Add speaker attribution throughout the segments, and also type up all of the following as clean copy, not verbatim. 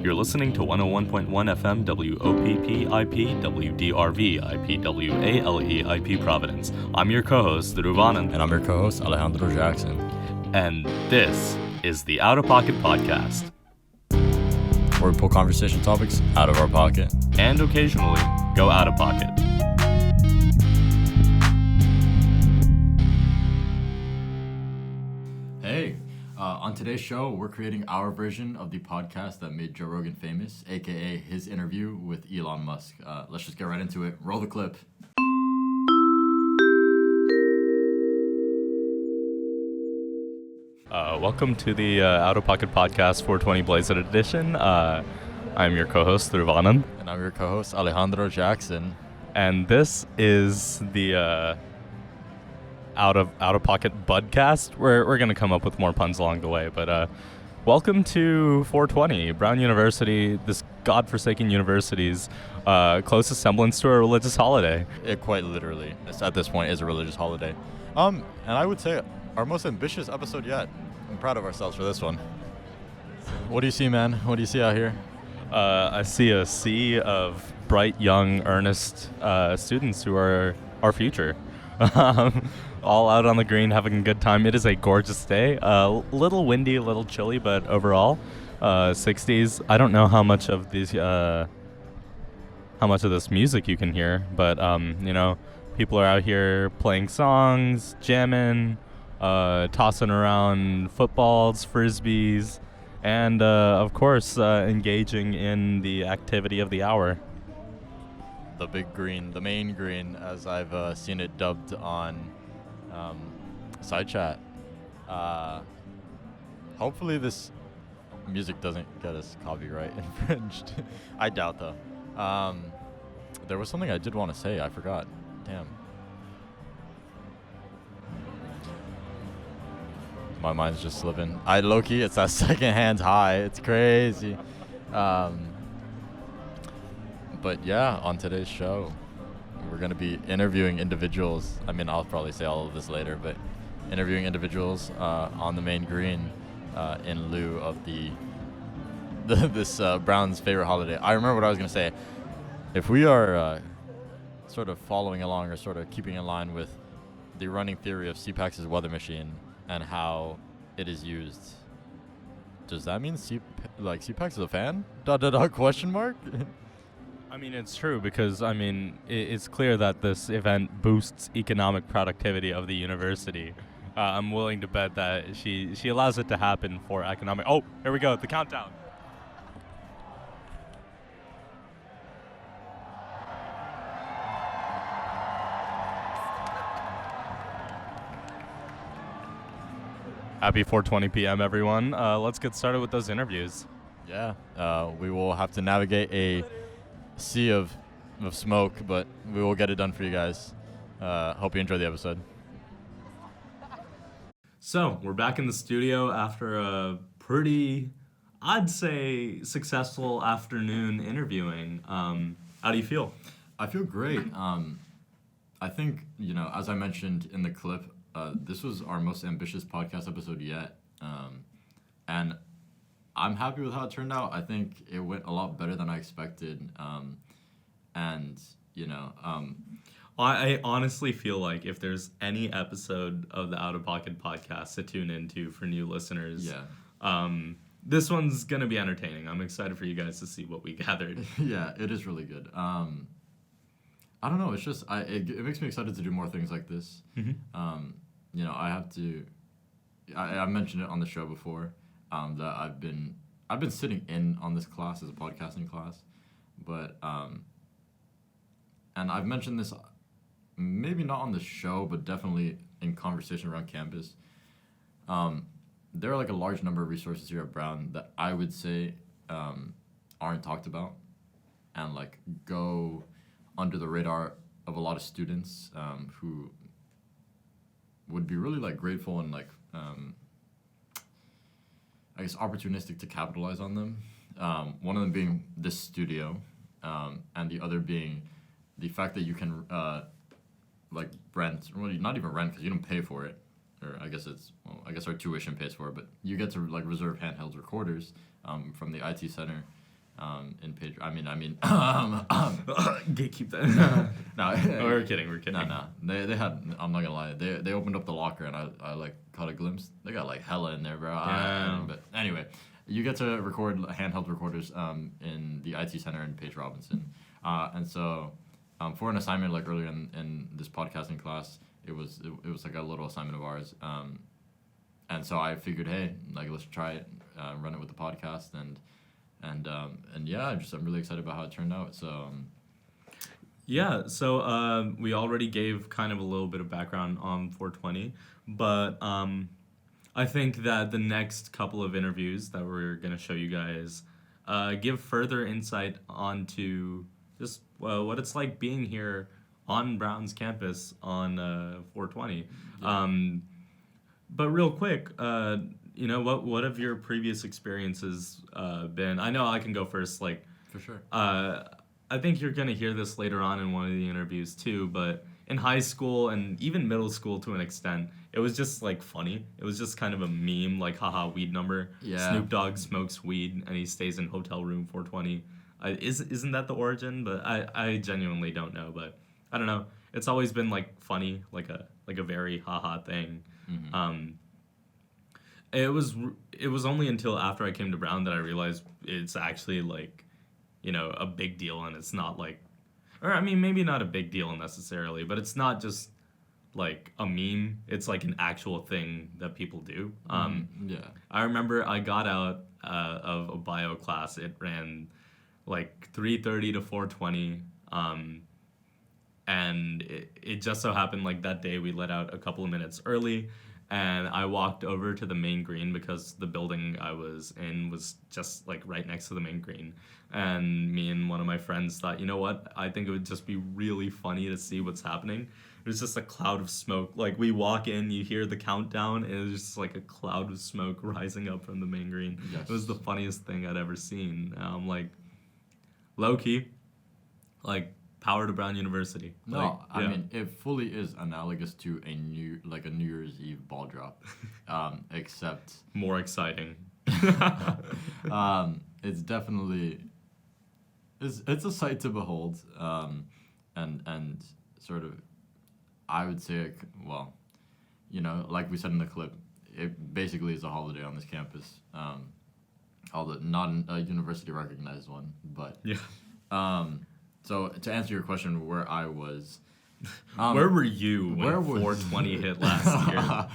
Speaker 1: You're listening to 101.1 FM WOPP-IP WDRV-IP WALE-IP Providence. I'm your co-host, Dhruv
Speaker 2: And I'm your co-host, Alejandro Jackson.
Speaker 1: And this is the Out of Pocket Podcast,
Speaker 2: where we pull conversation topics out of our pocket.
Speaker 1: And occasionally, go out of pocket.
Speaker 2: Hey, on today's show, we're creating our version of the podcast that made Joe Rogan famous, aka his interview with Elon Musk. Let's just get right into it. Roll the clip.
Speaker 1: Welcome to the Out of Pocket Podcast 420 Blazed edition. I'm your co-host, Dhruv.
Speaker 2: And I'm your co-host, Alejandro Jackson.
Speaker 1: And this is the out of pocket budcast. We're gonna come up with more puns along the way, but welcome to 420, Brown University, this godforsaken university's closest semblance to a religious holiday.
Speaker 2: It quite literally, at this point, is a religious holiday. And I would say our most ambitious episode yet. I'm proud of ourselves for this one. What do you see, man? What do you see out here?
Speaker 1: I see a sea of bright, young, earnest students who are our future. All out on the green, having a good time. It is a gorgeous day. A little windy, a little chilly, but overall, 60s. I don't know how much of these, how much of this music you can hear, but people are out here playing songs, jamming, tossing around footballs, frisbees, and of course, engaging in the activity of the hour.
Speaker 2: The big green, the main green, as I've seen it dubbed on side chat. Hopefully this music doesn't get us copyright infringed. I doubt though. There was something I did want to say. I forgot. Damn. My mind's just slipping. Low-key, it's that second-hand high. It's crazy. But yeah, on today's show, we're going to be interviewing individuals. I mean, I'll probably say all of this later, but interviewing individuals on the main green in lieu of this Brown's favorite holiday. I remember what I was going to say. If we are sort of following along or sort of keeping in line with the running theory of CPAC's weather machine and how it is used, does that mean CPAC's is a fan? ... question mark?
Speaker 1: I mean, it's true because, it's clear that this event boosts economic productivity of the university. I'm willing to bet that she allows it to happen for economic... Oh, here we go, the countdown. Happy 4:20 p.m., everyone. Let's get started with those interviews.
Speaker 2: Yeah, we will have to navigate a sea of smoke, but we will get it done for you guys. Hope you enjoy the episode.
Speaker 1: So, we're back in the studio after a pretty, I'd say, successful afternoon interviewing. How do you feel?
Speaker 2: I feel great. I think, as I mentioned in the clip, this was our most ambitious podcast episode yet. And I'm happy with how it turned out. I think it went a lot better than I expected.
Speaker 1: I honestly feel like if there's any episode of the Out of Pocket podcast to tune into for new listeners, this one's going to be entertaining. I'm excited for you guys to see what we gathered.
Speaker 2: Yeah, it is really good. I don't know. It's just, it makes me excited to do more things like this. Mm-hmm. I mentioned it on the show before, that I've been sitting in on this class as a podcasting class, but, and I've mentioned this, maybe not on the show, but definitely in conversation around campus. There are a large number of resources here at Brown that I would say, aren't talked about and go under the radar of a lot of students, who would be really grateful and I guess opportunistic to capitalize on them. One of them being this studio, and the other being the fact that you can rent, well, not even rent because you don't pay for it, or I guess our tuition pays for it, but you get to reserve handheld recorders from the IT center, in Page.
Speaker 1: Gatekeep that.
Speaker 2: No,
Speaker 1: We're kidding.
Speaker 2: No. They had. I'm not gonna lie. They opened up the locker and I like caught a glimpse. They got like hella in there, bro. But anyway, you get to record handheld recorders in the IT center in Page Robinson, and so for an assignment like earlier in this podcasting class, it was like a little assignment of ours. And so I figured, hey, like let's try it, run it with the podcast, and yeah, I'm really excited about how it turned out. So.
Speaker 1: Yeah, so we already gave kind of a little bit of background on 420, but I think that the next couple of interviews that we're going to show you guys give further insight onto just what it's like being here on Brown's campus on 420. Yeah. But real quick, what have your previous experiences been? I know I can go first, like...
Speaker 2: For sure.
Speaker 1: I think you're going to hear this later on in one of the interviews too, but in high school and even middle school to an extent, it was just like funny. It was just kind of a meme, like haha weed number.
Speaker 2: Yeah.
Speaker 1: Snoop Dogg smokes weed and he stays in hotel room 420. Isn't that the origin? But I genuinely don't know, but I don't know. It's always been like funny, like a very haha thing. Mm-hmm. It was only until after I came to Brown that I realized it's actually like, a big deal, and it's not like, or I mean, maybe not a big deal necessarily, but it's not just like a meme. It's like an actual thing that people do.
Speaker 2: Yeah.
Speaker 1: I remember I got out of a bio class. It ran like 3:30 to 4:20, and it just so happened like that day we let out a couple of minutes early. And I walked over to the main green because the building I was in was just like right next to the main green. And me and one of my friends thought, you know what? I think it would just be really funny to see what's happening. It was just a cloud of smoke. Like we walk in, you hear the countdown, and it was just like a cloud of smoke rising up from the main green. Yes. It was the funniest thing I'd ever seen. Like low key, like power to Brown University.
Speaker 2: No,
Speaker 1: like,
Speaker 2: I mean it fully is analogous to a New Year's Eve ball drop, except
Speaker 1: more exciting.
Speaker 2: It's definitely it's a sight to behold, and sort of I would say, well, like we said in the clip, it basically is a holiday on this campus. Although not a university recognized one, but
Speaker 1: yeah.
Speaker 2: So to answer your question, where I was,
Speaker 1: where were you when 420 hit last year?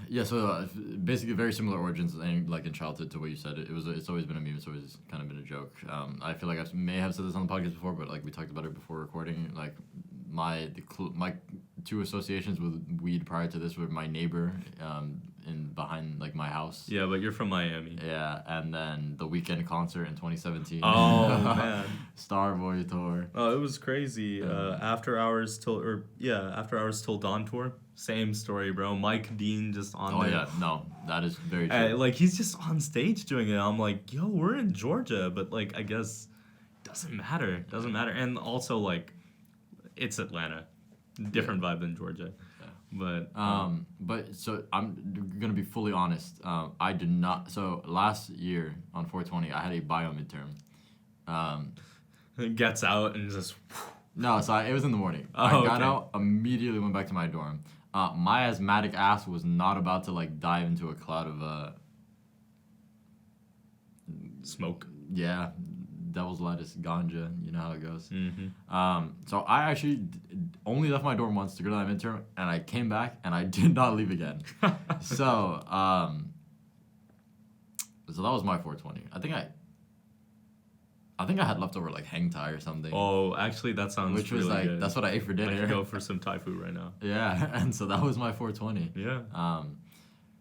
Speaker 2: Yeah, so basically very similar origins, like in childhood to what you said. It's always been a meme. It's always kind of been a joke. I feel like I may have said this on the podcast before, but like we talked about it before recording. Like my two associations with weed prior to this were my neighbor in behind like my house.
Speaker 1: Yeah, but you're from Miami.
Speaker 2: Yeah, and then the Weeknd concert in 2017.
Speaker 1: Oh man,
Speaker 2: Starboy tour.
Speaker 1: Oh, it was crazy. After Hours Till Dawn tour. Same story, bro. Mike Dean just on there.
Speaker 2: Oh yeah, no, that is very true.
Speaker 1: Like he's just on stage doing it. I'm like, yo, we're in Georgia, but like I guess doesn't matter. And also like, it's Atlanta, different vibe than Georgia. Yeah.
Speaker 2: But so I'm gonna be fully honest. I did not. So last year on 420, I had a bio midterm.
Speaker 1: It gets out and just.
Speaker 2: No, so it was in the morning.
Speaker 1: Oh,
Speaker 2: I got out, immediately went back to my dorm. My asthmatic ass was not about to like dive into a cloud of
Speaker 1: smoke.
Speaker 2: Yeah, devil's lettuce, ganja. You know how it goes.
Speaker 1: Mm-hmm.
Speaker 2: So I actually only left my dorm once to go to that midterm, and I came back and I did not leave again. So that was my 420. I think I had leftover like hang tie or something.
Speaker 1: Oh, actually, that sounds
Speaker 2: which was
Speaker 1: really
Speaker 2: like
Speaker 1: good.
Speaker 2: That's what I ate for dinner.
Speaker 1: I could go for some Thai food right now.
Speaker 2: Yeah, and so that was my 420.
Speaker 1: Yeah.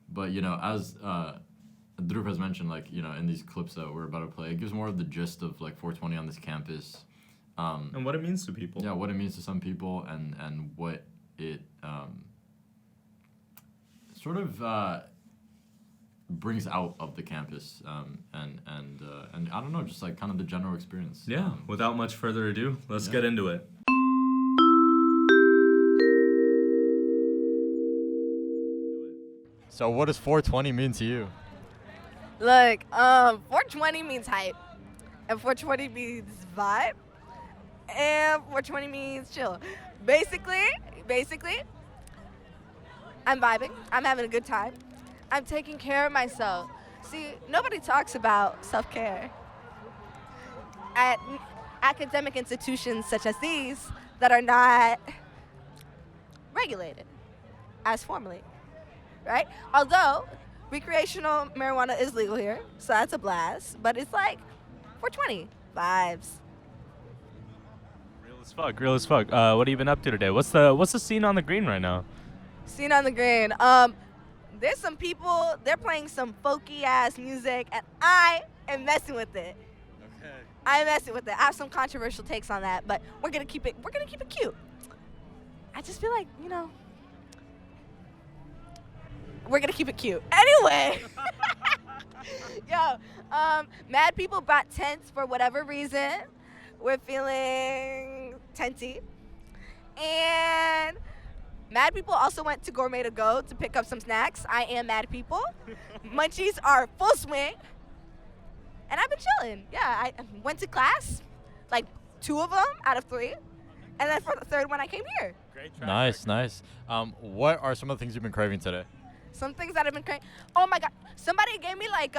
Speaker 2: But as Dhruv has mentioned, like in these clips that we're about to play, it gives more of the gist of like 420 on this campus.
Speaker 1: And what it means to people.
Speaker 2: Yeah, what it means to some people, and what it sort of brings out of the campus, and I don't know, just like kind of the general experience.
Speaker 1: Yeah. Without much further ado, let's get into it.
Speaker 2: So, what does 420 mean to you?
Speaker 3: Look, 420 means hype, and 420 means vibe, and 420 means chill. Basically, I'm vibing. I'm having a good time. I'm taking care of myself. See, nobody talks about self-care at academic institutions such as these that are not regulated as formally, right? Although recreational marijuana is legal here, so that's a blast. But it's like 420 vibes.
Speaker 1: Real as fuck. Real as fuck. What have you been up to today? What's the scene on the green right now?
Speaker 3: Scene on the green. There's some people. They're playing some folky ass music, and I am messing with it.
Speaker 2: Okay.
Speaker 3: I'm messing with it. I have some controversial takes on that, but we're gonna keep it. We're gonna keep it cute. I just feel like we're gonna keep it cute. Anyway, yo, mad people brought tents for whatever reason. We're feeling tenty, and mad people also went to Gourmet to Go to pick up some snacks. I am mad people. Munchies are full swing, and I've been chilling. Yeah, I went to class, like 2 of them out of 3, and then for the 3rd one I came here.
Speaker 1: Great track
Speaker 2: Nice, nice. What are some of the things you've been craving today?
Speaker 3: Some things that have been crazy. Oh my God, somebody gave me like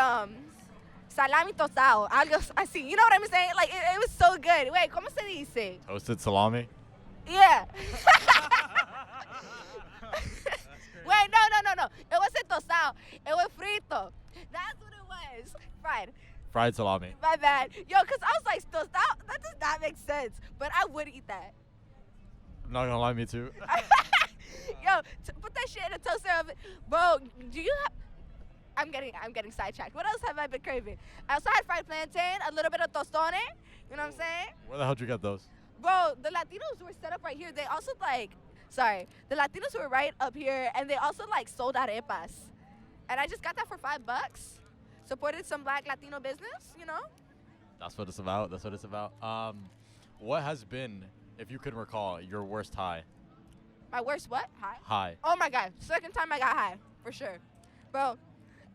Speaker 3: salami tostado. I see. You know what I'm saying? Like it was so good. Wait, ¿cómo se dice?
Speaker 2: Toasted salami?
Speaker 3: Yeah. Wait, no. It wasn't tostado. It was frito. That's what it was. Fried.
Speaker 2: Fried salami.
Speaker 3: My bad. Yo, because I was like, tostado? That does not make sense. But I would eat that.
Speaker 2: I'm not gonna lie, me too.
Speaker 3: Yo, put that shit in a toaster oven. Bro, do you have... I'm getting sidetracked. What else have I been craving? I also had fried plantain, a little bit of tostone. You know what I'm saying?
Speaker 2: Where the hell did you get those?
Speaker 3: Bro, the Latinos who were set up right here, they also the Latinos who were right up here, and they also sold arepas. And I just got that for $5. Supported some black Latino business,
Speaker 2: That's what it's about. That's what it's about. What has been, if you can recall, your worst high?
Speaker 3: My worst what? High?
Speaker 2: High.
Speaker 3: Oh my God, second time I got high, for sure. Bro,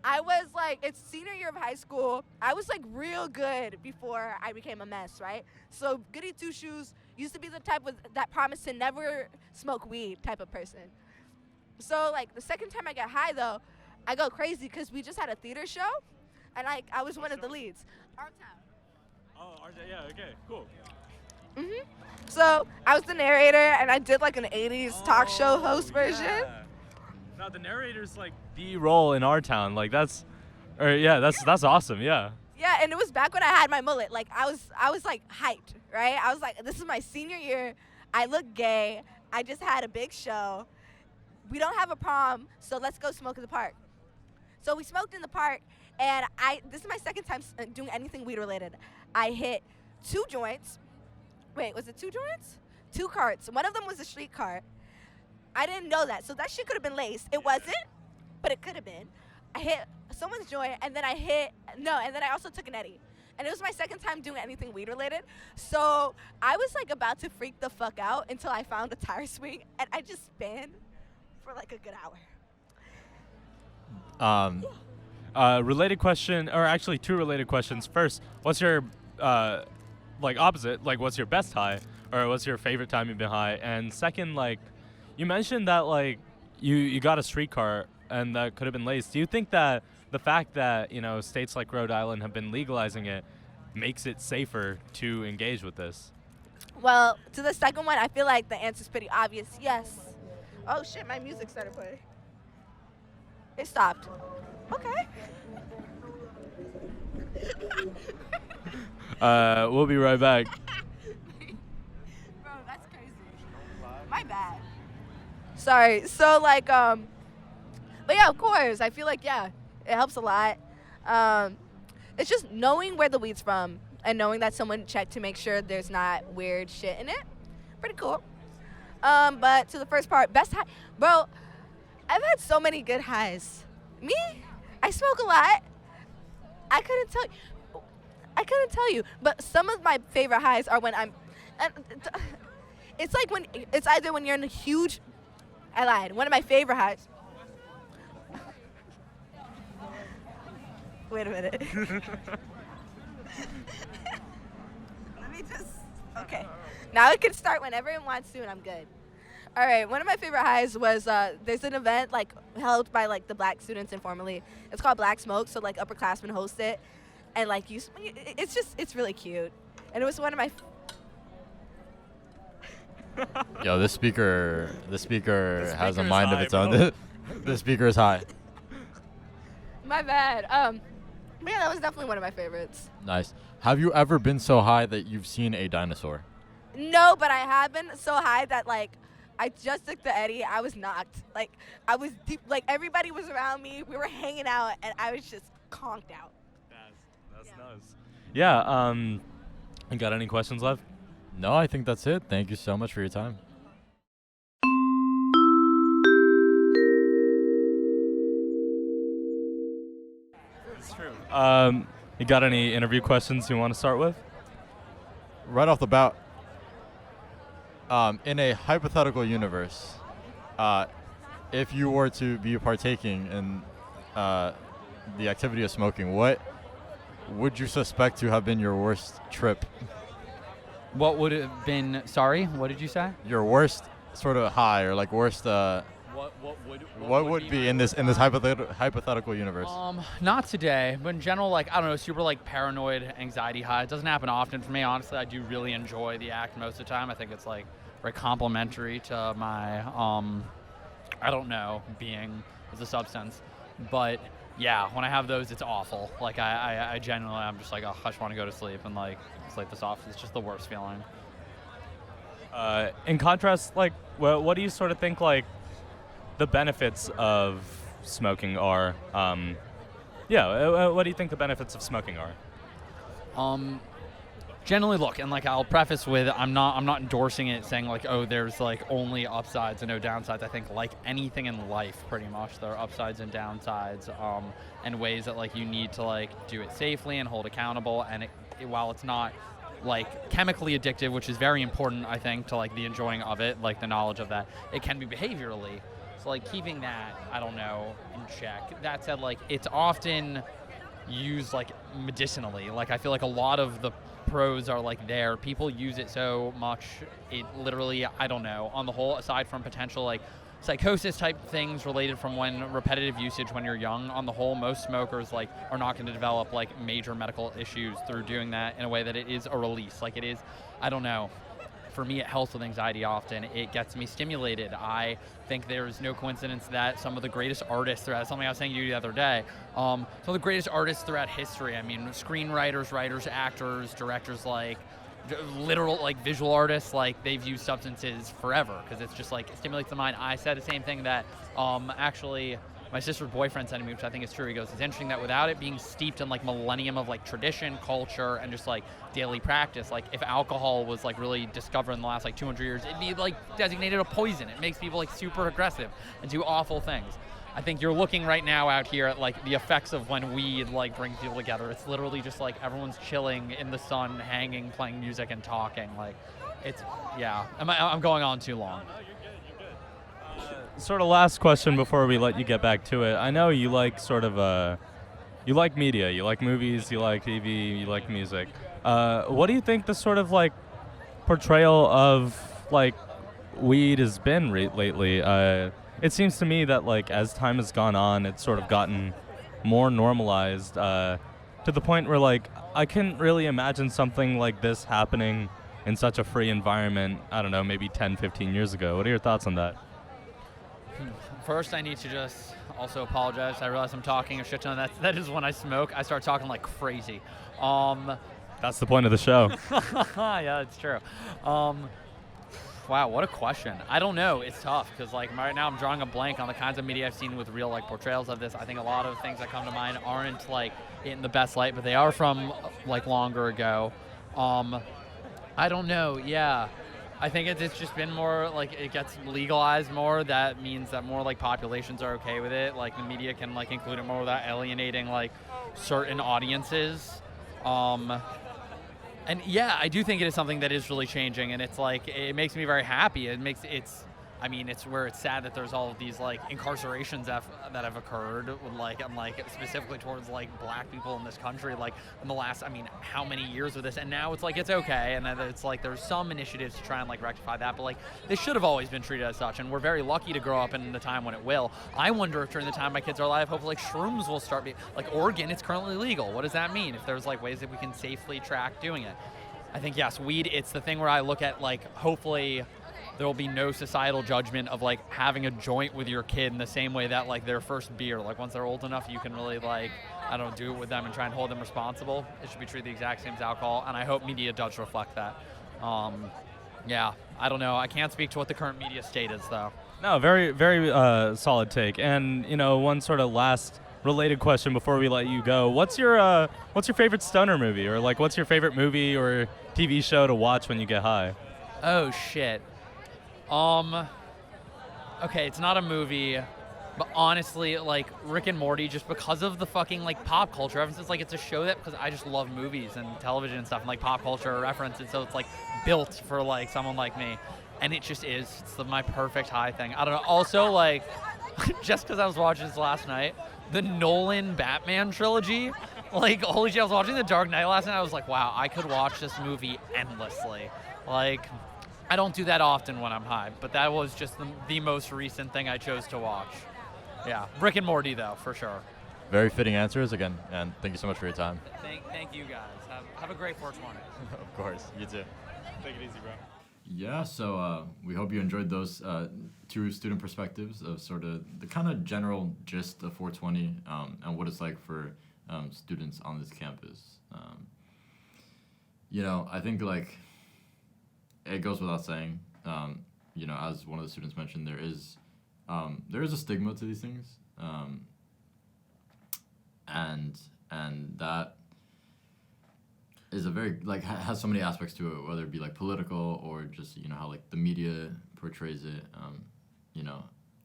Speaker 3: I was it's senior year of high school. I was real good before I became a mess, right? So goody two shoes used to be the type that promised to never smoke weed type of person. So the second time I got high though, I go crazy because we just had a theater show, and I was one of the leads. Our town.
Speaker 1: Oh, RJ, yeah, okay, cool.
Speaker 3: So I was the narrator, and I did an 80s talk show host version.
Speaker 1: Yeah. Now the narrator's the role in our town. That's awesome. Yeah.
Speaker 3: Yeah, and it was back when I had my mullet. I was hyped, right? I was this is my senior year. I look gay. I just had a big show. We don't have a prom, so let's go smoke in the park. So we smoked in the park, and this is my second time doing anything weed related. I hit 2 joints. Wait, was it 2 joints? 2 carts. One of them was a street cart. I didn't know that, so that shit could have been laced. It wasn't, but it could have been. I hit someone's joint, and then I also took an Eddie. And it was my second time doing anything weed related. So I was about to freak the fuck out until I found a tire swing, and I just spanned for a good hour.
Speaker 1: Related question, or actually 2 related questions. First, what's your opposite? What's your best high, or what's your favorite time you've been high? And second, you mentioned that you got a streetcar and that could have been laced. Do you think that the fact that states like Rhode Island have been legalizing it makes it safer to engage with this?
Speaker 3: Well, to the second one, I feel like the answer's pretty obvious. Yes. Oh shit, my music started playing. It stopped. Okay.
Speaker 1: We'll be right back.
Speaker 3: Bro, that's crazy. My bad. Sorry. So but yeah, of course. I feel it helps a lot. It's just knowing where the weed's from and knowing that someone checked to make sure there's not weird shit in it. Pretty cool. But to the first part, best high. Bro, I've had so many good highs. Me? I smoke a lot. I couldn't tell you. But some of my favorite highs are when it's it's either when you're in a huge... I lied. One of my favorite highs. Wait a minute. Let me just. Okay. Now it can start whenever it wants to, and I'm good. All right. One of my favorite highs was there's an event like held by like the black students informally. It's called Black Smoke. So like upperclassmen host it, and like it's really cute. And it was one of my.
Speaker 2: Yo, this speaker has a
Speaker 1: speaker's
Speaker 2: mind of
Speaker 1: high,
Speaker 2: its own.
Speaker 1: bro.
Speaker 2: The speaker is high.
Speaker 3: My bad. But yeah, that was definitely one of my favorites.
Speaker 2: Nice. Have you ever been so high that you've seen a dinosaur?
Speaker 3: No, but I have been so high that like I just took the Eddie. I was knocked. Like I was deep. Like everybody was around me. We were hanging out, and I was just conked out.
Speaker 1: That's nice. Yeah. You got any questions left?
Speaker 2: No, I think that's it. Thank you so much for your time.
Speaker 1: It's true. You got any interview questions you want to start with?
Speaker 2: Right off the bat, in a hypothetical universe, if you were to be partaking in the activity of smoking, what would you suspect to have been your worst trip?
Speaker 4: What would have been? Sorry, what did you say?
Speaker 2: Your worst sort of high, or like worst. What would be in this hypothetical universe?
Speaker 4: Not today, but in general, like I don't know, super like paranoid anxiety high. It doesn't happen often for me. Honestly, I do really enjoy the act most of the time. I think it's like very complimentary to my I don't know, being as a substance. But yeah, when I have those, it's awful. Like I genuinely, I'm just like, oh, I just want to go to sleep and like sleep this off. It's just the worst feeling.
Speaker 1: In contrast, like, what do you sort of think, like, the benefits of smoking are? What do you think the benefits of smoking are?
Speaker 4: Generally, look, and like I'll preface with, I'm not endorsing it, saying like, oh, there's like only upsides and no downsides. I think like anything in life, pretty much, there are upsides and downsides, and ways that like you need to like do it safely and hold accountable. And while it's not like chemically addictive, which is very important, I think, to like the enjoying of it, like the knowledge of that, it can be behaviorally. So like keeping that, I don't know, in check. That said, like it's often used like medicinally. Like I feel like a lot of the pros are like there. People use it so much, it literally, I don't know, on the whole, aside from potential like psychosis type things related from when repetitive usage when you're young, on the whole, most smokers like are not going to develop like major medical issues through doing that in a way that it is a release. Like it is, I don't know. For me, it helps with anxiety often. It gets me stimulated. I think there's no coincidence that some of the greatest artists throughout, something I was saying to you the other day, some of the greatest artists throughout history, I mean, screenwriters, writers, actors, directors, like literal like visual artists, like they've used substances forever because it's just like it stimulates the mind. I said the same thing that actually my sister's boyfriend said to me, which I think is true. He goes, it's interesting that without it being steeped in like millennium of like tradition, culture, and just like daily practice, like if alcohol was like really discovered in the last like 200 years, it'd be like designated a poison. It makes people like super aggressive and do awful things. I think you're looking right now out here at like the effects of when weed like brings people together. It's literally just like everyone's chilling in the sun, hanging, playing music and talking. Like it's, yeah, I'm going on too long.
Speaker 1: Sort of last question before we let you get back to it. I know you like sort of you like media, you like movies, you like TV, you like music. What do you think the sort of like portrayal of like weed has been lately? It seems to me that like as time has gone on, it's sort of gotten more normalized to the point where like I couldn't really imagine something like this happening in such a free environment, I don't know, maybe 10, 15 years ago. What are your thoughts on that?
Speaker 4: First, I need to just also apologize. I realize I'm talking a shit ton. That is when I smoke. I start talking like crazy.
Speaker 1: That's the point of the show.
Speaker 4: Yeah, it's true. Wow, what a question. I don't know. It's tough because like right now I'm drawing a blank on the kinds of media I've seen with real like portrayals of this. I think a lot of things that come to mind aren't like in the best light, but they are from like longer ago. I don't know. Yeah. I think it's just been more like it gets legalized more. That means that more like populations are okay with it. Like the media can like include it more without alienating like certain audiences. And yeah, I do think it is something that is really changing, and it's like it makes me very happy. It's I mean, it's where it's sad that there's all of these like incarcerations that have occurred, with, like, and like specifically towards like black people in this country, like in the last, I mean, how many years with this, and now it's like it's okay, and then it's like there's some initiatives to try and like rectify that, but like this should have always been treated as such, and we're very lucky to grow up in the time when it will. I wonder if during the time my kids are alive, hopefully like shrooms will start being like Oregon. It's currently legal. What does that mean? If there's like ways that we can safely track doing it, I think yes, weed. It's the thing where I look at like hopefully there will be no societal judgment of like having a joint with your kid in the same way that like their first beer, like once they're old enough, you can really like, I don't know, do it with them and try and hold them responsible. It should be treated the exact same as alcohol, and I hope media does reflect that. Yeah, I don't know. I can't speak to what the current media state is though.
Speaker 1: No, very, very solid take. And one sort of last related question before we let you go. What's your favorite stoner movie, or like what's your favorite movie or TV show to watch when you get high?
Speaker 4: Oh shit. Okay, it's not a movie, but honestly, like Rick and Morty, just because of the fucking like pop culture, ever since like it's a show that, because I just love movies and television and stuff, and like pop culture references, so it's like built for like someone like me, and it just is. It's my perfect high thing. I don't know. Also, like, just because I was watching this last night, the Nolan Batman trilogy. Like, holy shit, I was watching The Dark Knight last night. I was like, wow, I could watch this movie endlessly. Like, I don't do that often when I'm high, but that was just the most recent thing I chose to watch. Yeah, Rick and Morty, though, for sure.
Speaker 2: Very fitting answers again, and thank you so much for your time.
Speaker 4: Thank you, guys. Have a great 420.
Speaker 2: Of course, you too.
Speaker 1: Take it easy, bro.
Speaker 2: Yeah, so we hope you enjoyed those two student perspectives of sort of the kind of general gist of 420 and what it's like for students on this campus. I think like it goes without saying, as one of the students mentioned, there is a stigma to these things, and that is a very like has so many aspects to it, whether it be like political or just how like the media portrays it,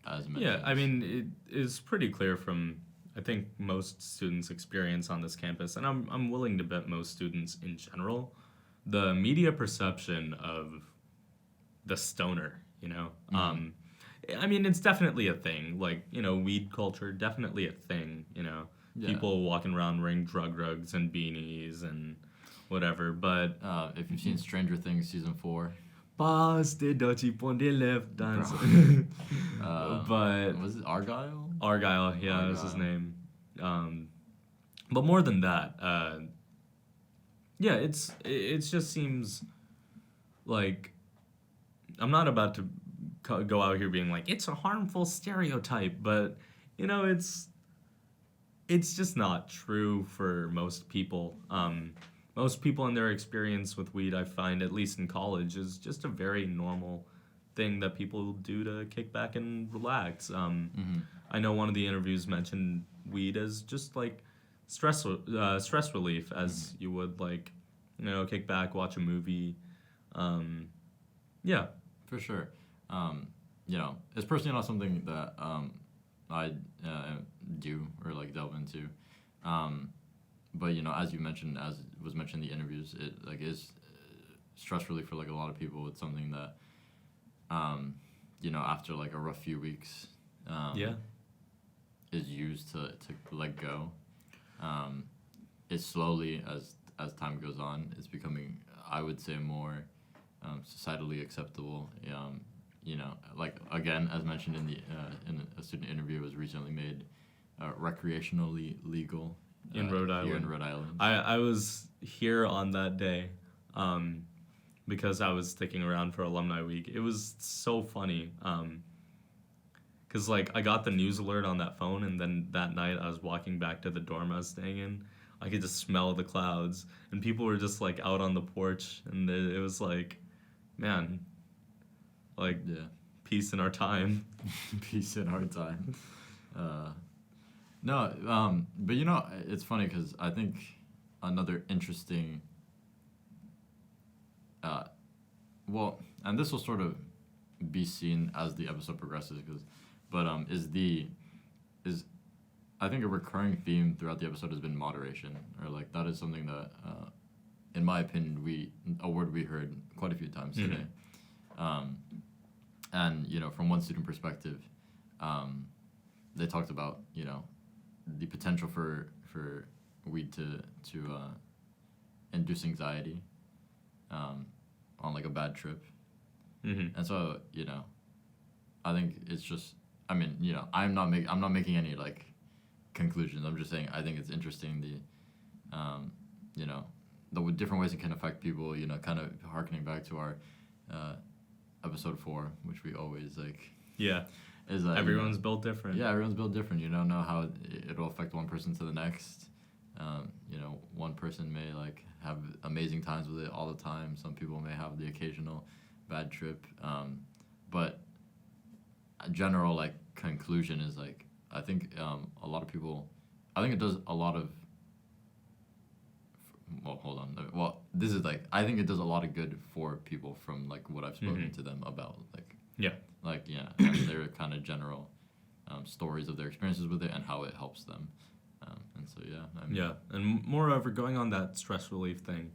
Speaker 2: as mentioned.
Speaker 1: Yeah, I mean it is pretty clear from I think most students' experience on this campus, and I'm willing to bet most students in general, the media perception of the stoner,
Speaker 2: Mm-hmm.
Speaker 1: I mean, it's definitely a thing. Like, weed culture, definitely a thing,
Speaker 2: Yeah.
Speaker 1: People walking around wearing drug rugs and beanies and whatever, but...
Speaker 2: if you've seen Stranger Things Season 4...
Speaker 1: Pass the dutchie on the left dance. But...
Speaker 2: Was it Argyle?
Speaker 1: Argyle, yeah, that's his name. But more than that, yeah, it just seems like... I'm not about to go out here being like, it's a harmful stereotype, but, it's just not true for most people. Most people in their experience with weed, I find, at least in college, is just a very normal thing that people do to kick back and relax. I know one of the interviews mentioned weed as just like stress relief, as you would like, kick back, watch a movie. Yeah.
Speaker 2: For sure. It's personally not something that I do or like delve into. But as you mentioned, as was mentioned in the interviews, it like is stress relief for like a lot of people. It's something that after like a rough few weeks is used to let go. It slowly, as time goes on, is becoming, I would say, more societally acceptable. Like again, as mentioned in a student interview, it was recently made recreationally legal
Speaker 1: in Rhode Island.
Speaker 2: Here in Rhode Island.
Speaker 1: I was here on that day because I was sticking around for Alumni Week. It was so funny because like I got the news alert on that phone, and then that night I was walking back to the dorm I was staying in. I could just smell the clouds, and people were just like out on the porch, and it was like, man, like peace in our time.
Speaker 2: Peace in our time. But it's funny because I think another interesting, and this will sort of be seen as the episode progresses, is I think a recurring theme throughout the episode has been moderation, or like that is something that, in my opinion, a word we heard quite a few times today. And, from one student perspective, they talked about, the potential for weed to induce anxiety on like a bad trip.
Speaker 1: Mm-hmm.
Speaker 2: And so, I think it's just, I'm not making any like conclusions. I'm just saying I think it's interesting the different ways it can affect people, kind of harkening back to our episode 4, which we always like.
Speaker 1: Yeah.
Speaker 2: Is
Speaker 1: everyone's built different.
Speaker 2: Yeah, everyone's built different. You don't know how it'll affect one person to the next. One person may like have amazing times with it all the time. Some people may have the occasional bad trip. But a general like conclusion is like I think a lot of people. I think it does a lot of. Well, hold on. Well, this is like I think it does a lot of good for people from like what I've spoken to them about like.
Speaker 1: Yeah.
Speaker 2: Like, and their kind of general stories of their experiences with it and how it helps them. And so,
Speaker 1: yeah. And moreover, going on that stress relief thing,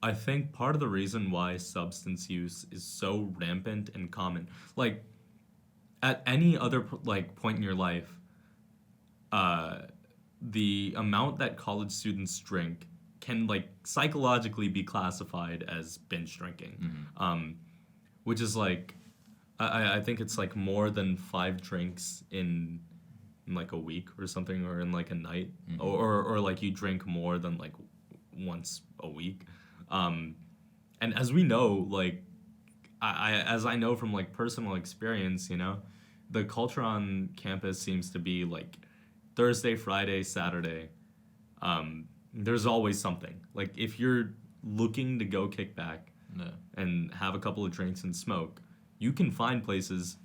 Speaker 1: I think part of the reason why substance use is so rampant and common, like, at any other, point in your life, the amount that college students drink can, psychologically be classified as binge drinking, which is, I think it's more than 5 drinks in a week or something, or in a night, or you drink more than once a week, and as we know, as I know from personal experience, the culture on campus seems to be Thursday, Friday, Saturday. There's always something. If you're looking to go kick back and have a couple of drinks and smoke, you can find places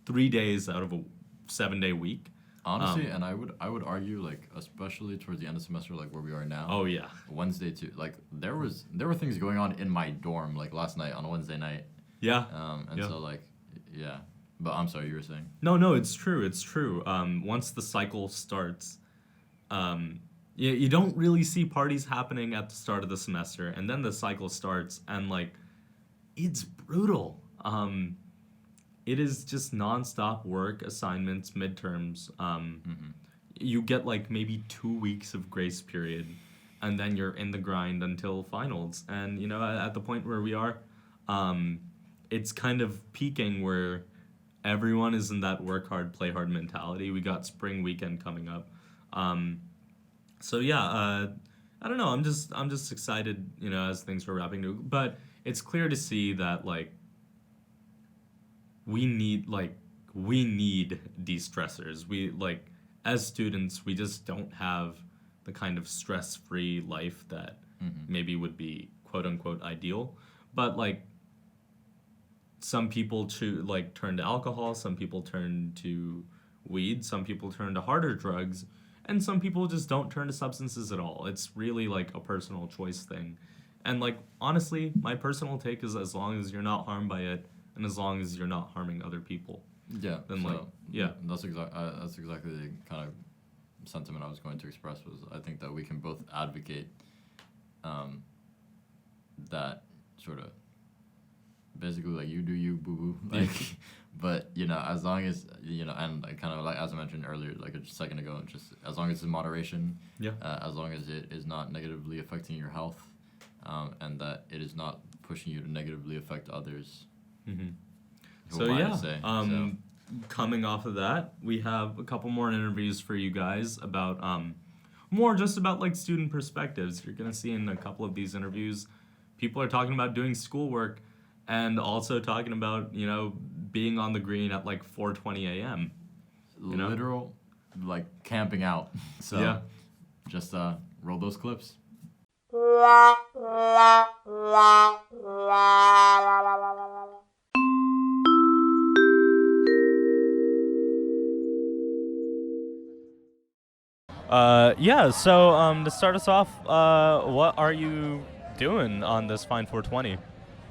Speaker 1: 3 days out of a 7-day week.
Speaker 2: Honestly, and I would argue especially towards the end of the semester where we are now.
Speaker 1: Oh yeah.
Speaker 2: Wednesday too. There were things going on in my dorm last night on a Wednesday night.
Speaker 1: Yeah.
Speaker 2: So yeah. But I'm sorry, you were saying.
Speaker 1: No, it's true. Once the cycle starts, you don't really see parties happening at the start of the semester, and then the cycle starts, and it's brutal. It is just nonstop work, assignments, midterms. You get maybe 2 weeks of grace period, and then you're in the grind until finals. And at the point where we are, it's kind of peaking where everyone is in that work hard, play hard mentality. We got spring weekend coming up. So yeah, I don't know. I'm just excited, as things are wrapping up. But it's clear to see that we need de-stressors. We as students, we just don't have the kind of stress-free life that maybe would be quote unquote ideal. But some people turn to alcohol, some people turn to weed, some people turn to harder drugs, and some people just don't turn to substances at all. It's really a personal choice thing. And honestly, my personal take is as long as you're not harmed by it, and as long as you're not harming other people.
Speaker 2: Yeah.
Speaker 1: Then
Speaker 2: That's exactly the kind of sentiment I was going to express. Was I think that we can both advocate that sort of basically you do you, boo boo, but as long as and kind of as I mentioned earlier, a second ago, just as long as it's in moderation, as long as it is not negatively affecting your health, and that it is not pushing you to negatively affect others.
Speaker 1: So yeah, coming off of that, we have a couple more interviews for you guys about more just about student perspectives. You're gonna see in a couple of these interviews, people are talking about doing schoolwork, and also talking about being on the green at 4:20 a.m.
Speaker 2: Literal camping out. So
Speaker 1: yeah,
Speaker 2: just roll those clips.
Speaker 1: So to start us off, what are you doing on this fine 420?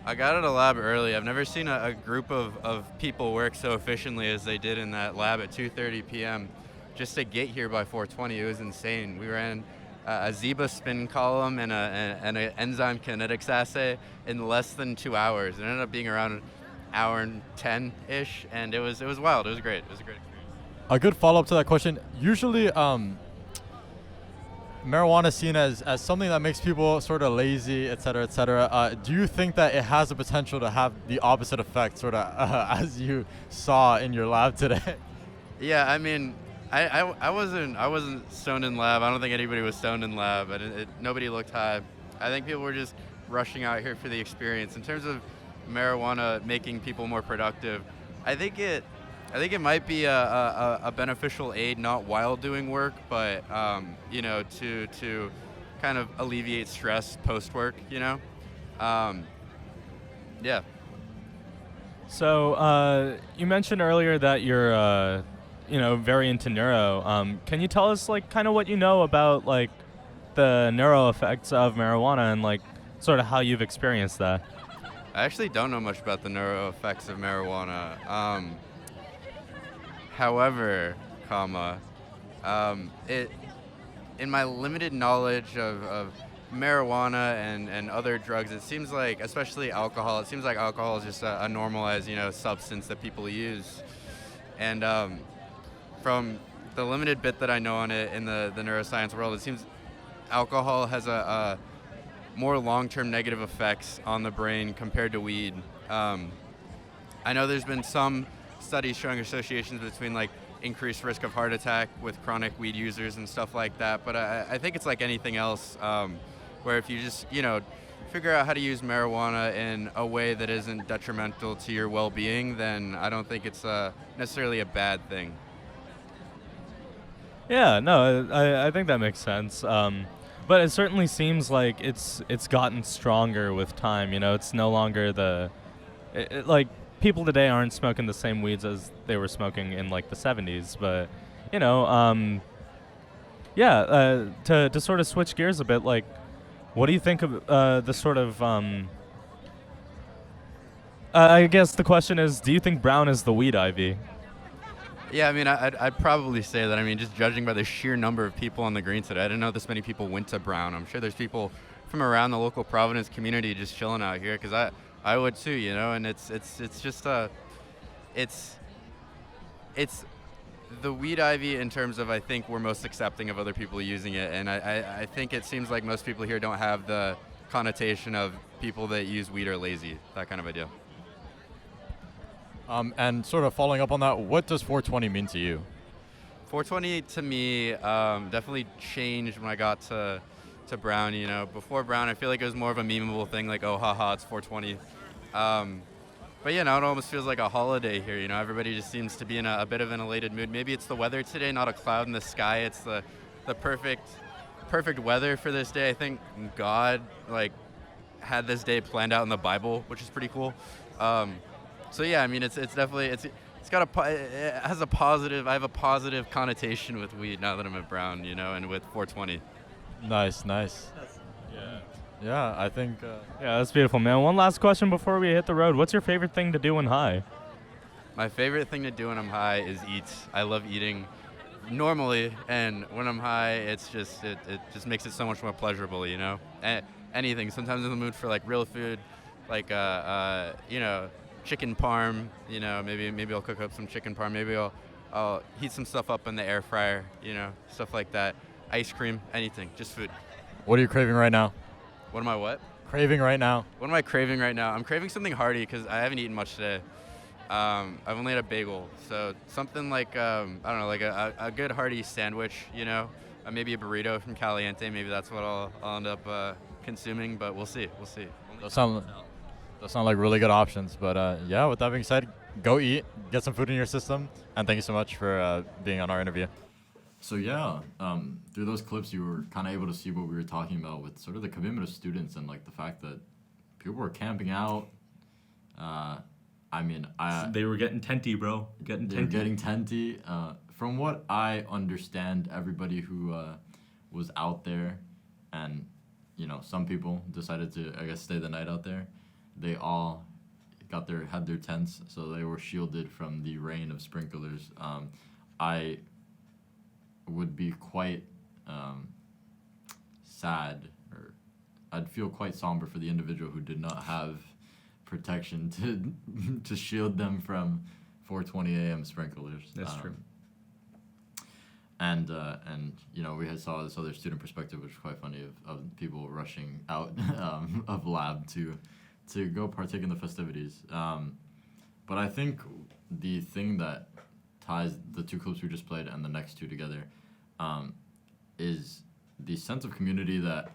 Speaker 5: I got out of lab early. I've never seen a group of people work so efficiently as they did in that lab at 2:30 p.m. Just to get here by 4:20, it was insane. We ran a Zeba spin column and an enzyme kinetics assay in less than 2 hours. It ended up being around hour and 10-ish, and it was wild. It was great. It was a great experience.
Speaker 2: A good follow-up to that question. Usually, marijuana is seen as something that makes people sort of lazy, et cetera, et cetera. Do you think that it has the potential to have the opposite effect, sort of as you saw in your lab today?
Speaker 5: Yeah, I mean, I wasn't stoned in lab. I don't think anybody was stoned in lab, and nobody looked high. I think people were just rushing out here for the experience. In terms of marijuana making people more productive, I think it might be a beneficial aid, not while doing work, but you know, to kind of alleviate stress post work. You know, yeah.
Speaker 1: So you mentioned earlier that you're you know, very into neuro. Can you tell us like kind of what you know about like the neuro effects of marijuana and like sort of how you've experienced that?
Speaker 5: I actually don't know much about the neuro effects of marijuana. However, it in my limited knowledge of marijuana and other drugs, it seems like, especially alcohol, it seems like alcohol is just a normalized, you know, substance that people use. And from the limited bit that I know on it in the neuroscience world, it seems alcohol has a more long-term negative effects on the brain compared to weed. I know there's been some studies showing associations between like increased risk of heart attack with chronic weed users and stuff like that, but I think it's like anything else, where if you just, you know, figure out how to use marijuana in a way that isn't detrimental to your well-being, then I don't think it's necessarily a bad thing.
Speaker 1: Yeah, no, I think that makes sense. But it certainly seems like it's gotten stronger with time. You know, it's no longer like people today aren't smoking the same weeds as they were smoking in like the 70s. But you know, yeah. To sort of switch gears a bit, like, what do you think of the sort of I guess the question is, do you think brown is the weed ivy?
Speaker 5: Yeah, I mean, I'd probably say that. I mean, just judging by the sheer number of people on the green today, I didn't know this many people went to Brown. I'm sure there's people from around the local Providence community just chilling out here, because I would too, you know. And it's just it's the weed ivy in terms of, I think we're most accepting of other people using it, and I think it seems like most people here don't have the connotation of people that use weed are lazy, that kind of idea.
Speaker 2: And sort of following up on that, what does 420 mean to you?
Speaker 5: 420 to me definitely changed when I got to Brown. You know, before Brown, I feel like it was more of a memeable thing, like, oh, haha, it's 420. But yeah, now it almost feels like a holiday here. You know, everybody just seems to be in a bit of an elated mood. Maybe it's the weather today, not a cloud in the sky. It's the perfect weather for this day. I think God like had this day planned out in the Bible, which is pretty cool. So yeah, I mean, it's definitely it has a positive. I have a positive connotation with weed now that I'm at Brown, you know, and with 420.
Speaker 2: Nice.
Speaker 1: Yeah.
Speaker 2: Yeah, I think.
Speaker 1: Yeah, that's beautiful, man. One last question before we hit the road. What's your favorite thing to do when high?
Speaker 5: My favorite thing to do when I'm high is eat. I love eating normally, and when I'm high, it's just it just makes it so much more pleasurable, you know. Anything. Sometimes I'm in the mood for like real food, like you know, chicken parm. You know, maybe I'll cook up some chicken parm. Maybe I'll heat some stuff up in the air fryer. You know, stuff like that. Ice cream, anything, just food.
Speaker 2: What are you craving right now?
Speaker 5: What am I what?
Speaker 2: Craving right now.
Speaker 5: What am I craving right now? I'm craving something hearty because I haven't eaten much today. I've only had a bagel, so something like I don't know, like a good hearty sandwich, you know, maybe a burrito from Caliente. Maybe that's what I'll end up consuming, but we'll see.
Speaker 2: Those sound like really good options. But yeah, with that being said, go eat, get some food in your system, and thank you so much for being on our interview. So yeah, through those clips, you were kind of able to see what we were talking about with sort of the commitment of students and like the fact that people were camping out. I mean,
Speaker 1: They were getting tenty, bro.
Speaker 2: They're getting tenty. From what I understand, everybody who was out there, and you know, some people decided to, I guess, stay the night out there. They all had their tents, so they were shielded from the rain of sprinklers. I would be quite sad, or I'd feel quite somber for the individual who did not have protection to shield them from 4:20 a.m. sprinklers.
Speaker 1: That's true.
Speaker 2: And you know, we saw this other student perspective, which was quite funny, of people rushing out of lab to go partake in the festivities. But I think the thing that ties the two clips we just played and the next two together is the sense of community that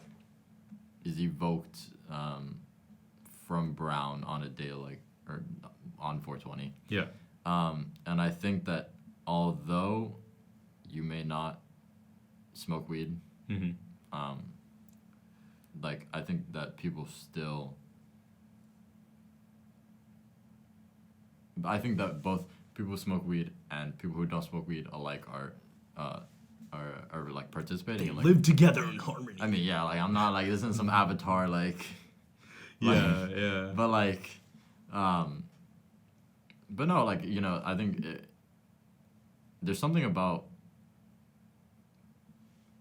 Speaker 2: is evoked from Brown on a day or on 420.
Speaker 1: Yeah.
Speaker 2: And I think that although you may not smoke weed, I think that people still. I think that both people who smoke weed and people who don't smoke weed alike are like participating in, like,
Speaker 1: live together in harmony.
Speaker 2: I mean, yeah, like I'm not like this isn't some avatar
Speaker 1: Yeah.
Speaker 2: but but no, like, you know, I think there's something about.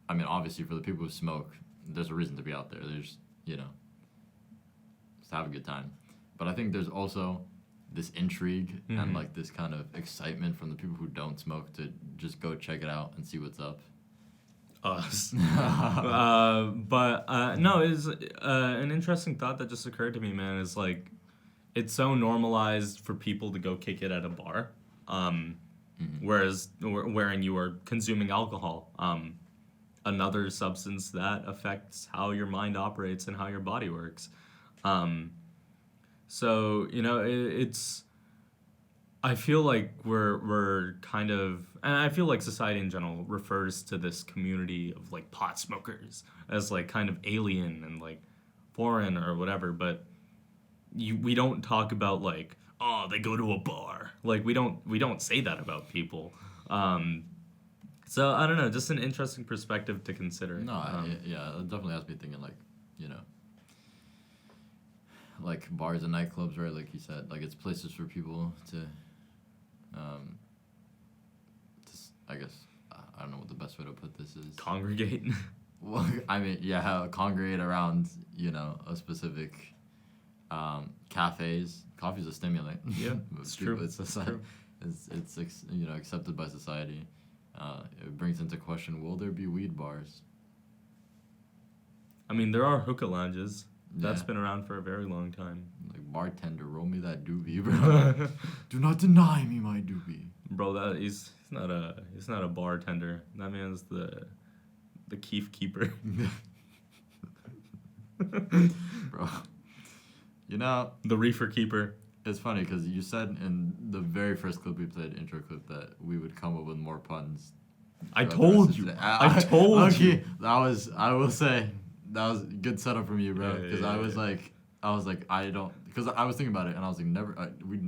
Speaker 2: I mean, obviously, for the people who smoke, there's a reason to be out there. There's, you know, just to have a good time. But I think there's also this intrigue and like this kind of excitement from the people who don't smoke to just go check it out and see what's up.
Speaker 1: Us. But no, it's an interesting thought that just occurred to me, man. Is like, it's so normalized for people to go kick it at a bar, whereas wherein you are consuming alcohol, another substance that affects how your mind operates and how your body works. So, you know, it's. I feel like we're kind of, and I feel like society in general refers to this community of like pot smokers as like kind of alien and like foreign or whatever, but we don't talk about like, oh, they go to a bar. Like we don't say that about people. So I don't know, just an interesting perspective to consider.
Speaker 2: No, yeah, it definitely has me thinking, like, you know, like bars and nightclubs, right? Like you said, like it's places for people to I guess, I don't know what the best way to put this is.
Speaker 1: Congregate.
Speaker 2: Well, I mean, yeah, congregate around, you know, a specific cafes. Coffee's a stimulant.
Speaker 1: Yeah, it's true.
Speaker 2: It's you know, accepted by society. It brings into question, will there be weed bars?
Speaker 1: I mean, there are hookah lounges. That's
Speaker 2: Yeah.
Speaker 1: been around for a very long time.
Speaker 2: Like, bartender, roll me that doobie, bro. Do not deny me my doobie.
Speaker 1: Bro, he's not a bartender. That man's the keef keeper.
Speaker 2: Bro. You know,
Speaker 1: The reefer keeper.
Speaker 2: it's funny because you said in the very first clip we played, intro clip, that we would come up with more puns.
Speaker 1: I
Speaker 2: throughout the
Speaker 1: told
Speaker 2: rest of
Speaker 1: you.
Speaker 2: the day.
Speaker 1: I told you.
Speaker 2: Okay, I will say, that was a good setup from you, bro.
Speaker 1: Yeah,
Speaker 2: Because
Speaker 1: yeah,
Speaker 2: I was
Speaker 1: yeah.
Speaker 2: like, because I was thinking about it and I was like,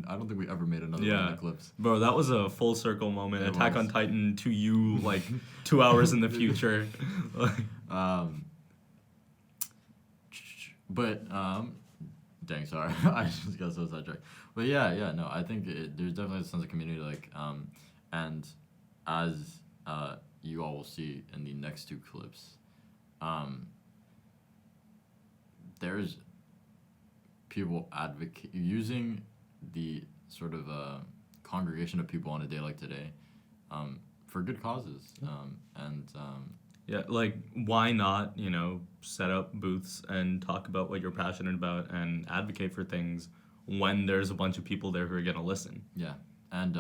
Speaker 2: I don't think we ever made another one
Speaker 1: Yeah.
Speaker 2: of the clips.
Speaker 1: Bro, that was a full circle moment.
Speaker 2: It
Speaker 1: Attack
Speaker 2: was.
Speaker 1: on Titan to you, like 2 hours in the future.
Speaker 2: But dang, sorry, I just got so sidetracked. But yeah, no, I think there's definitely a sense of community, like, and as you all will see in the next two clips, there's people using the sort of congregation of people on a day like today, for good causes,
Speaker 1: Yeah, like, why not, you know, set up booths and talk about what you're passionate about and advocate for things when there's a bunch of people there who are going to listen.
Speaker 2: Yeah, and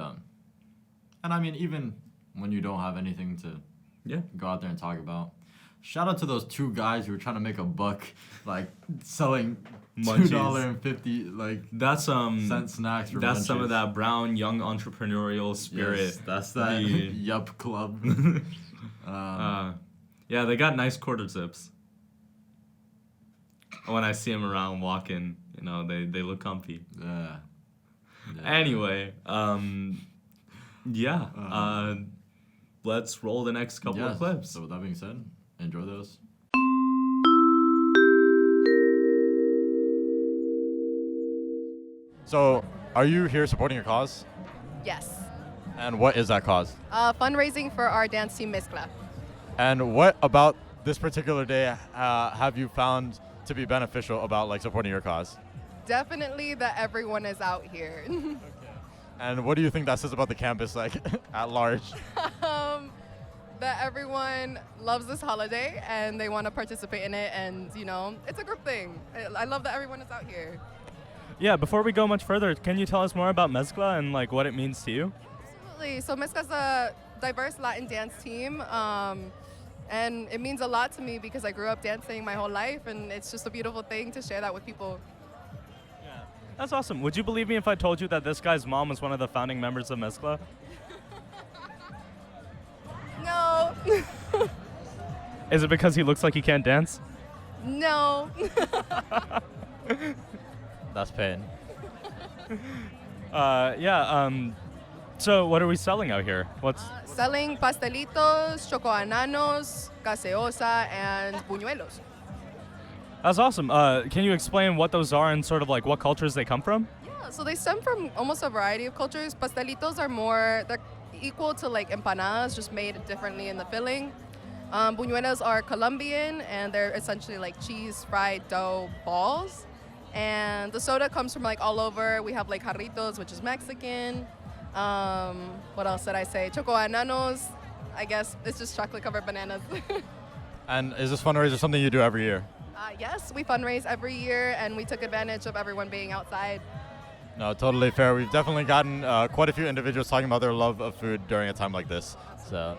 Speaker 2: I mean, even when you don't have anything to go out there and talk about, shout out to those two guys who were trying to make a buck, like selling $2.50 like
Speaker 1: That's
Speaker 2: cent snacks for
Speaker 1: that's some
Speaker 2: munchies.
Speaker 1: of that brown young entrepreneurial spirit.
Speaker 2: Yes, that's that
Speaker 1: The-
Speaker 2: Yup Club.
Speaker 1: Yeah, they got nice quarter zips. When I see them around walking, you know, they look comfy.
Speaker 2: Yeah.
Speaker 1: Anyway, let's roll the next couple of clips.
Speaker 2: So with that being said, enjoy those.
Speaker 6: So, are you here supporting a cause?
Speaker 7: Yes.
Speaker 6: And what is that cause?
Speaker 7: Fundraising for our dance team, Mezcla.
Speaker 6: And what about this particular day have you found to be beneficial about like supporting your cause?
Speaker 7: Definitely that everyone is out here.
Speaker 6: And what do you think that says about the campus, like, at large?
Speaker 7: That everyone loves this holiday and they want to participate in it, and it's a group thing. I love that everyone is out here.
Speaker 1: Yeah, before we go much further, can you tell us more about Mezcla and like what it means to you?
Speaker 7: Absolutely. So Mezcla's a diverse Latin dance team, and it means a lot to me because I grew up dancing my whole life, and it's just a beautiful thing to share that with people.
Speaker 1: That's awesome. Would you believe me if I told you that this guy's mom was one of the founding members of Mezcla?
Speaker 7: No.
Speaker 1: Is it because he looks like he can't dance?
Speaker 7: No.
Speaker 2: That's pain.
Speaker 1: So what are we selling out here? What's
Speaker 7: Selling pastelitos, chocoananos, gaseosa, and buñuelos.
Speaker 1: That's awesome. Can you explain what those are and sort of like what cultures they come from?
Speaker 7: Yeah, so they stem from almost a variety of cultures. Pastelitos they're equal to like empanadas, just made differently in the filling. Buñuelos are Colombian, and they're essentially like cheese fried dough balls. And the soda comes from like all over. We have like jarritos, which is Mexican. What else did I say? Chocoananos. I guess it's just chocolate covered bananas.
Speaker 6: And is this fundraiser something you do every year?
Speaker 7: Yes, we fundraise every year, and we took advantage of everyone being outside.
Speaker 6: No, totally fair. We've definitely gotten quite a few individuals talking about their love of food during a time like this. So,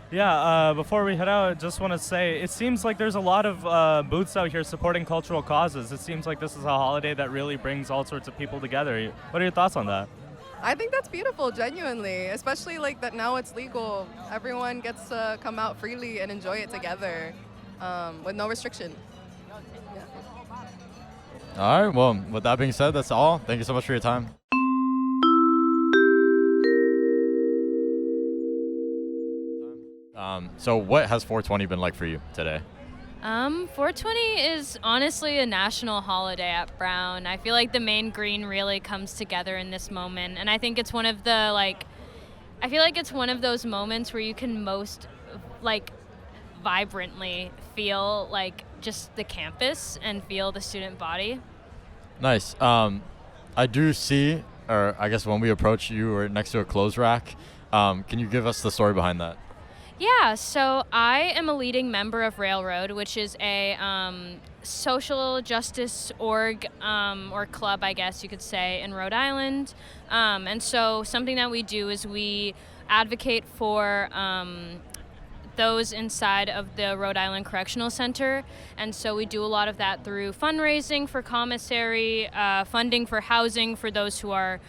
Speaker 1: Yeah, before we head out, I just want to say it seems like there's a lot of booths out here supporting cultural causes. It seems like this is a holiday that really brings all sorts of people together. What are your thoughts on that?
Speaker 7: I think that's beautiful, genuinely, especially like that now it's legal. Everyone gets to come out freely and enjoy it together with no restriction.
Speaker 6: All right, well, with that being said, that's all. Thank you so much for your time. So what has 420 been like for you today?
Speaker 8: 420 is honestly a national holiday at Brown. I feel like the main green really comes together in this moment, and I think it's one of the I feel like it's one of those moments where you can most vibrantly feel like just the campus and feel the student body.
Speaker 6: Nice. I do see, or I guess when we approached you were next to a clothes rack. Can you give us the story behind that?
Speaker 8: Yeah, so I am a leading member of Railroad, which is a social justice org or club, I guess you could say, in Rhode Island. And so something that we do is we advocate for those inside of the Rhode Island Correctional Center. And so we do a lot of that through fundraising for commissary, funding for housing for those who are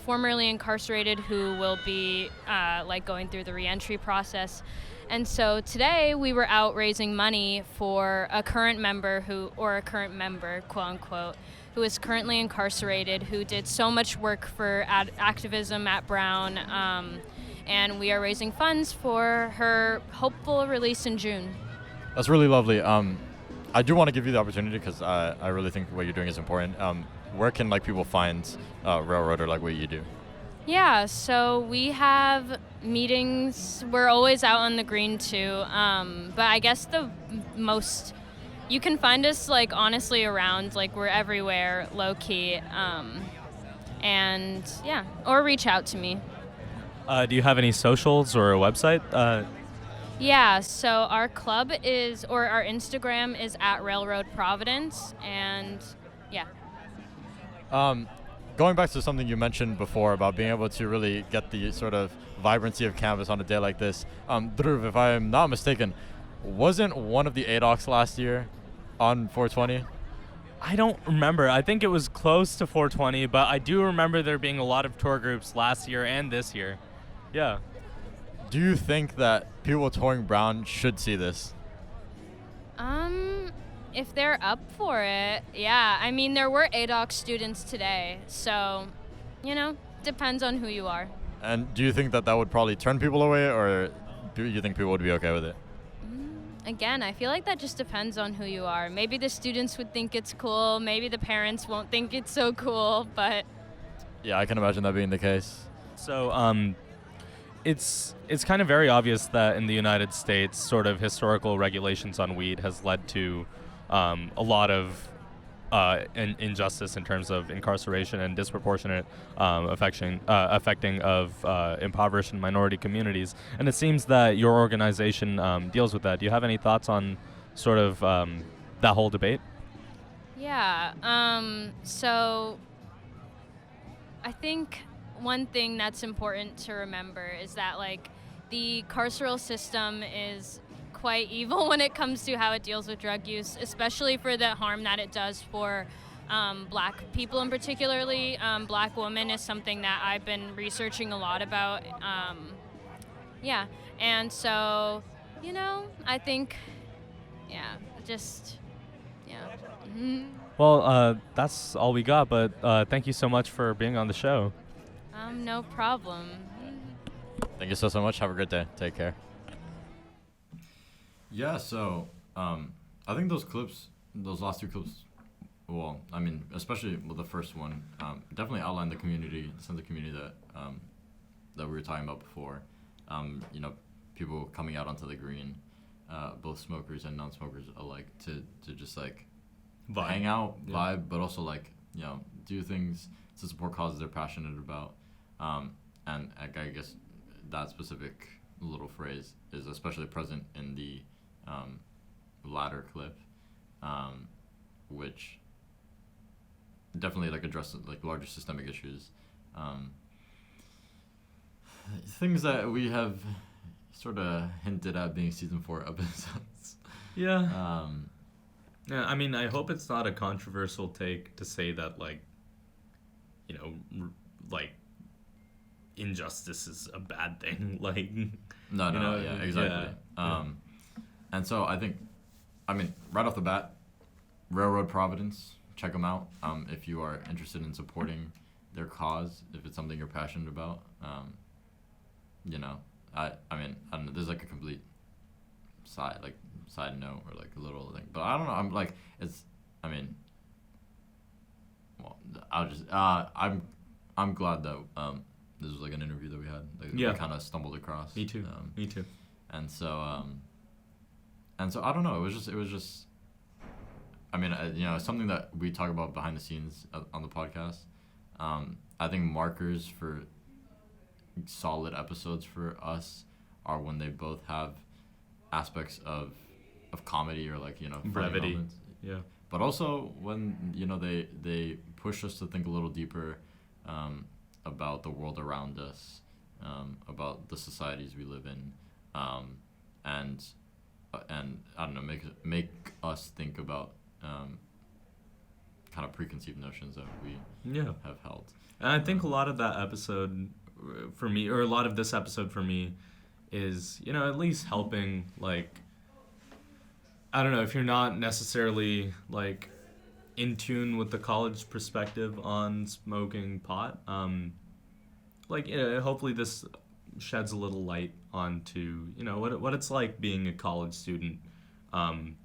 Speaker 8: formerly incarcerated who will be going through the reentry process. And so today we were out raising money for a current member quote unquote, who is currently incarcerated, who did so much work for activism at Brown. And we are raising funds for her hopeful release in June.
Speaker 6: That's really lovely. I do want to give you the opportunity because I really think what you're doing is important. Where can people find Railroad or what you do?
Speaker 8: Yeah, so we have meetings. We're always out on the green too. But I guess you can find us honestly around, we're everywhere, low key. And yeah, or reach out to me.
Speaker 1: Do you have any socials or a website?
Speaker 8: Yeah, so our club our Instagram is at Railroad Providence, and yeah.
Speaker 6: Going back to something you mentioned before about being able to really get the sort of vibrancy of campus on a day like this, Dhruv, if I'm not mistaken, wasn't one of the ADOCs last year on 420?
Speaker 1: I don't remember. I think it was close to 420, but I do remember there being a lot of tour groups last year and this year. Yeah.
Speaker 6: Do you think that people touring Brown should see this?
Speaker 8: If they're up for it, yeah. I mean, there were ADOC students today, so, depends on who you are.
Speaker 6: And do you think that would probably turn people away, or do you think people would be okay with it?
Speaker 8: Again, I feel like that just depends on who you are. Maybe the students would think it's cool, maybe the parents won't think it's so cool, but...
Speaker 6: Yeah, I can imagine that being the case.
Speaker 1: So, it's kind of very obvious that in the United States, sort of historical regulations on weed has led to a lot of injustice in terms of incarceration and disproportionate affecting of impoverished and minority communities. And it seems that your organization deals with that. Do you have any thoughts on sort of that whole debate?
Speaker 8: Yeah. So I think one thing that's important to remember is that like the carceral system is quite evil when it comes to how it deals with drug use, especially for the harm that it does for Black people, and particularly Black women is something that I've been researching a lot about. Yeah, and so, you know, I think, yeah, just, yeah. Mm-hmm.
Speaker 1: Well, that's all we got, but thank you so much for being on the show.
Speaker 8: No problem.
Speaker 6: Thank you so much. Have a great day. Take care. Yeah, so I think those last two clips, well, I mean, especially with the first one, definitely outlined the community, the sense of community that we were talking about before. You know, people coming out onto the green, both smokers and non-smokers alike, to just like hang out, vibe, but also like, you know, do things to support causes they're passionate about. And I guess that specific little phrase is especially present in the latter clip, which definitely like addresses like larger systemic issues, things that we have sort of hinted at being season 4 episodes.
Speaker 1: Yeah. Yeah, I mean, I hope it's not a controversial take to say that, like, you know, like, injustice is a bad thing. Like,
Speaker 6: no,
Speaker 1: know,
Speaker 6: yeah, exactly. And so I think, I mean, right off the bat, Railroad Providence, check them out if you are interested in supporting their cause, if it's something you're passionate about. You know, I mean, I don't know, there's like a complete side note or like a little thing, but I don't know, I'm like, it's, I mean, well, I'll just, I'm glad that this was like an interview that we had, like we kind of stumbled across.
Speaker 1: Me too. Me too.
Speaker 6: And so I don't know, it was just I mean, you know, something that we talk about behind the scenes on the podcast. I think markers for solid episodes for us are when they both have aspects of comedy or like, you know,
Speaker 1: brevity.
Speaker 6: Moments.
Speaker 1: Yeah.
Speaker 6: But also when, you know, they push us to think a little deeper about the world around us, about the societies we live in, and I don't know, make us think about kind of preconceived notions that we have held.
Speaker 1: And I think a lot of that episode for me, or a lot of this episode for me, is, you know, at least helping, like, I don't know, if you're not necessarily like in tune with the college perspective on smoking pot, like, you know, hopefully this sheds a little light onto, you know, what it's like being a college student in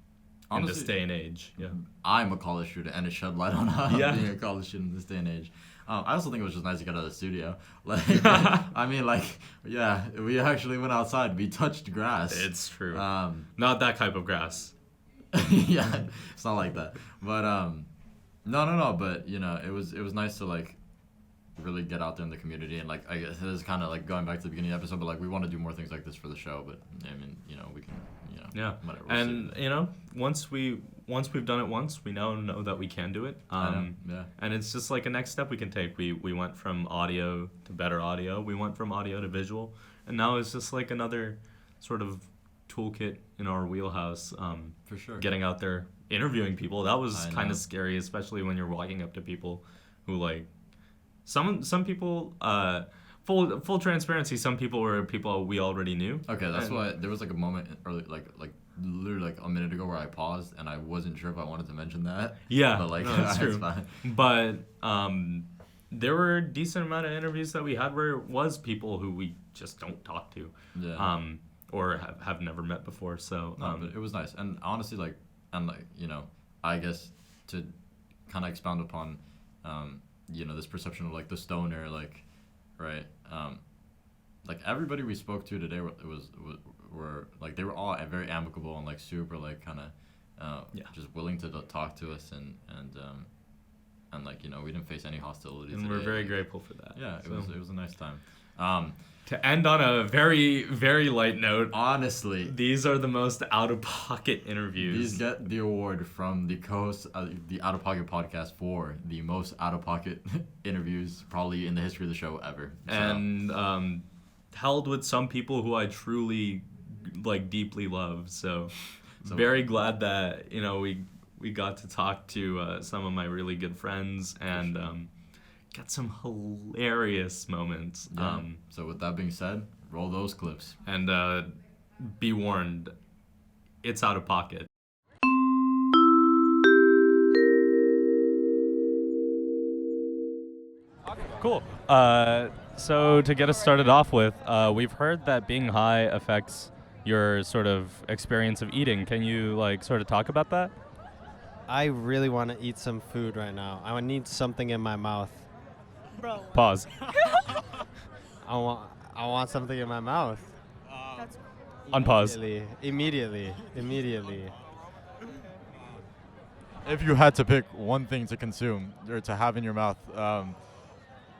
Speaker 1: this day and age. Yeah,
Speaker 6: I'm a college student, and it shed light on being a college student in this day and age. I also think it was just nice to get out of the studio. Like, I mean, like, yeah, we actually went outside. We touched grass.
Speaker 1: It's true. Not that type of grass.
Speaker 6: Yeah, it's not like that. But no. But you know, it was nice to like really get out there in the community, and like I guess this is kind of like going back to the beginning of the episode. But like we want to do more things like this for the show. But I mean, you know, we can, you know,
Speaker 1: yeah,
Speaker 6: whatever.
Speaker 1: And you know, once we've done it once, we now know that we can do it.
Speaker 6: Yeah.
Speaker 1: And it's just like a next step we can take. We went from audio to better audio. We went from audio to visual, and now it's just like another sort of toolkit in our wheelhouse.
Speaker 6: For sure.
Speaker 1: Getting out there, interviewing people, that was kind of scary, especially when you're walking up to people who like some people. Full transparency. Some people were people we already knew.
Speaker 6: Okay, that's why there was like a moment early, like literally like a minute ago where I paused and I wasn't sure if I wanted to mention that.
Speaker 1: Yeah,
Speaker 6: but like
Speaker 1: no, that's true.
Speaker 6: It's fine.
Speaker 1: But there were a decent amount of interviews that we had where it was people who we just don't talk to, or have never met before. So
Speaker 6: but it was nice, and honestly, like, and like, you know, I guess to kind of expound upon, you know, this perception of like the stoner, like, right, like everybody we spoke to today were like they were all very amicable and like super like kind of
Speaker 2: just willing to talk to us and like, you know, we didn't face any hostility
Speaker 1: And
Speaker 2: today.
Speaker 1: we're very grateful for that.
Speaker 2: Yeah, it was a nice time.
Speaker 1: To end on a very, very light note,
Speaker 2: Honestly,
Speaker 1: these are the most out-of-pocket interviews.
Speaker 2: these get the award from the co-host of the Out of Pocket podcast for the most out-of-pocket interviews probably in the history of the show ever. So,
Speaker 1: And held with some people who I truly, like, deeply love. So very glad that, you know, we got to talk to some of my really good friends and got some hilarious moments.
Speaker 2: yeah. So with that being said, roll those clips.
Speaker 1: And be warned, it's out of pocket. Cool. So to get us started off with, we've heard that being high affects your sort of experience of eating. Can you like sort of talk about that?
Speaker 9: I really want to eat some food right now. I need something in my mouth.
Speaker 1: Pause.
Speaker 9: I want something in my mouth.
Speaker 1: Unpause.
Speaker 9: Immediately.
Speaker 6: If you had to pick one thing to consume or to have in your mouth,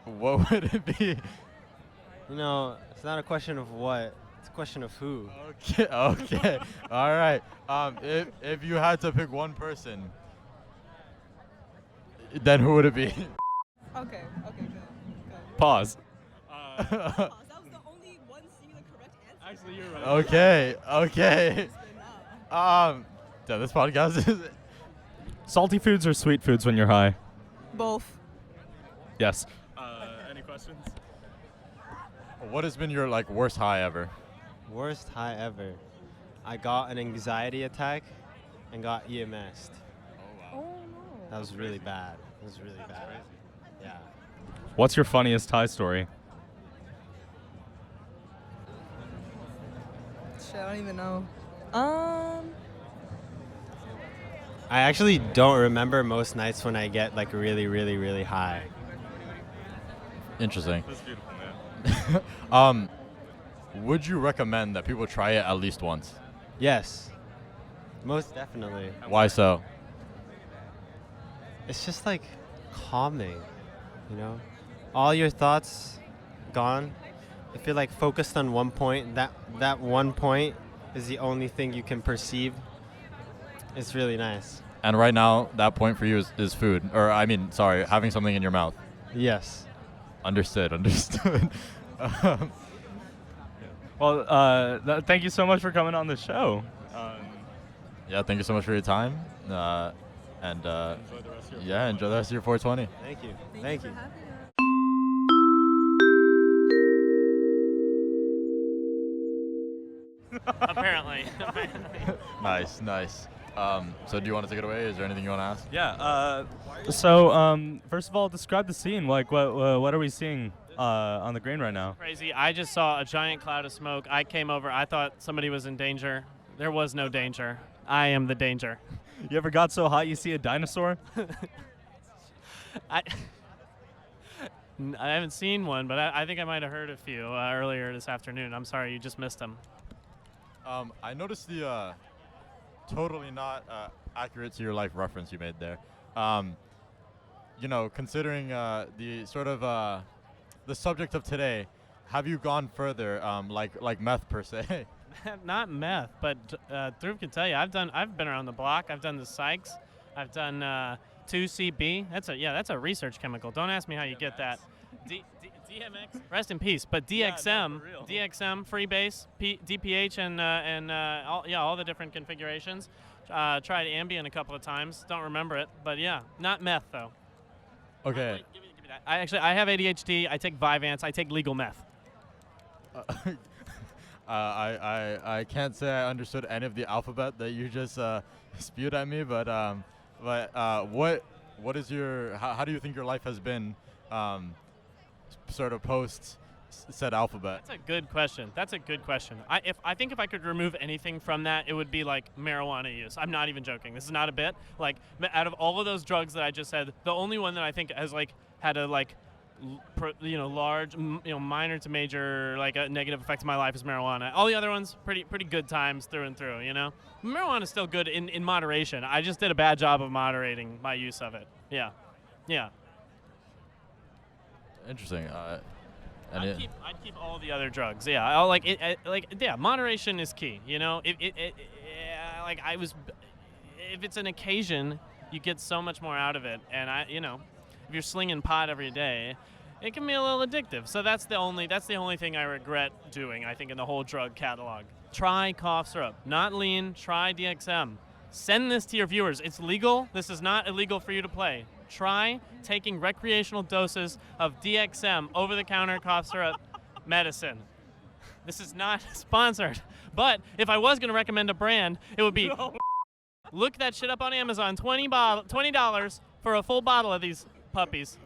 Speaker 6: what would it be?
Speaker 9: You know, it's not a question of what, it's a question of who.
Speaker 6: Okay. All right. If you had to pick one person, then who would it be?
Speaker 10: Okay, good.
Speaker 1: Pause.
Speaker 10: That was the only one singular correct answer.
Speaker 1: Actually, you're right.
Speaker 6: Okay. Yeah, this podcast is.
Speaker 1: Salty foods or sweet foods when you're high?
Speaker 10: Both.
Speaker 1: Yes. Any questions?
Speaker 6: What has been your like worst high ever?
Speaker 9: Worst high ever. I got an anxiety attack and got EMS'd.
Speaker 10: Oh no.
Speaker 9: That was really bad. Yeah.
Speaker 1: What's your funniest high story?
Speaker 10: Shit, I don't even know.
Speaker 9: I actually don't remember most nights when I get like really high.
Speaker 6: Interesting.
Speaker 1: That's beautiful, man.
Speaker 6: Would you recommend that people try it at least once?
Speaker 9: Yes. Most definitely.
Speaker 6: Why so?
Speaker 9: It's just like calming, you know? All your thoughts gone. If you're like focused on one point, that one point is the only thing you can perceive. It's really nice.
Speaker 6: And right now, that point for you is food. Or, having something in your mouth.
Speaker 9: Yes.
Speaker 6: Understood.
Speaker 1: Well, thank you so much for coming on the show.
Speaker 6: Yeah, thank you so much for your time. And enjoy the rest of your 420.
Speaker 9: Thank you. Thank you.
Speaker 11: Apparently.
Speaker 6: Nice. So do you want to take it away? Is there anything you want to ask?
Speaker 1: Yeah. So first of all, describe the scene. Like, what are we seeing on the green right now?
Speaker 11: Crazy. I just saw a giant cloud of smoke. I came over. I thought somebody was in danger. There was no danger. I am the danger.
Speaker 1: You ever got so hot you see a dinosaur?
Speaker 11: I haven't seen one, but I think I might have heard a few earlier this afternoon. I'm sorry, you just missed them.
Speaker 6: I noticed the totally not accurate to your life reference you made there. Considering the sort of the subject of today, have you gone further, like meth per se?
Speaker 11: Not meth, but Dhruv can tell you. I've been around the block. I've done the Sykes. I've done 2CB. That's a research chemical. Don't ask me how you get that. DMX, rest in peace. But DXM, Freebase, DPH, and all the different configurations. Tried Ambien a couple of times. Don't remember it, but yeah, not meth though.
Speaker 6: Okay.
Speaker 11: Give me that. I have ADHD. I take Vyvanse. I take legal meth.
Speaker 6: I can't say I understood any of the alphabet that you just spewed at me, but what is your how do you think your life has been sort of post said alphabet?
Speaker 11: That's a good question. I think if I could remove anything from that, it would be like marijuana use. I'm not even joking. This is not a bit. Like out of all of those drugs that I just said, the only one that I think has like had a like large, minor to major, like a negative effect to my life is marijuana. All the other ones, pretty good times through and through. Marijuana is still good in moderation. I just did a bad job of moderating my use of it. Yeah.
Speaker 2: Interesting.
Speaker 11: I'd keep all the other drugs. Yeah, I'll moderation is key. If it's an occasion, you get so much more out of it. And if you're slinging pot every day, it can be a little addictive. So that's the only thing I regret doing, I think, in the whole drug catalog. Try cough syrup. Not lean, try DXM. Send this to your viewers. It's legal. This is not illegal for you to play. Try taking recreational doses of DXM, over-the-counter cough syrup medicine. This is not sponsored. But if I was going to recommend a brand, it would be... Look that shit up on Amazon. $20 for a full bottle of these puppies.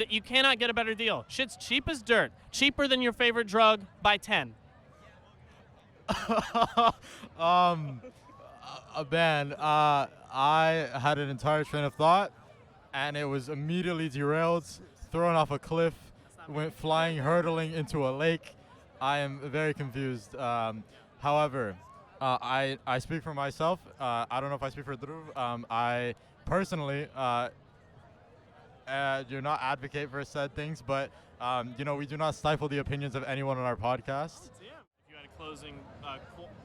Speaker 11: You cannot get a better deal. Shit's cheap as dirt. Cheaper than your favorite drug by 10.
Speaker 6: Man, I had an entire train of thought, and it was immediately derailed, thrown off a cliff, went flying, hurtling into a lake. I am very confused. However, I speak for myself. I don't know if I speak for Dhruv. I personally do not advocate for said things, but we do not stifle the opinions of anyone on our podcast.
Speaker 11: If you had a closing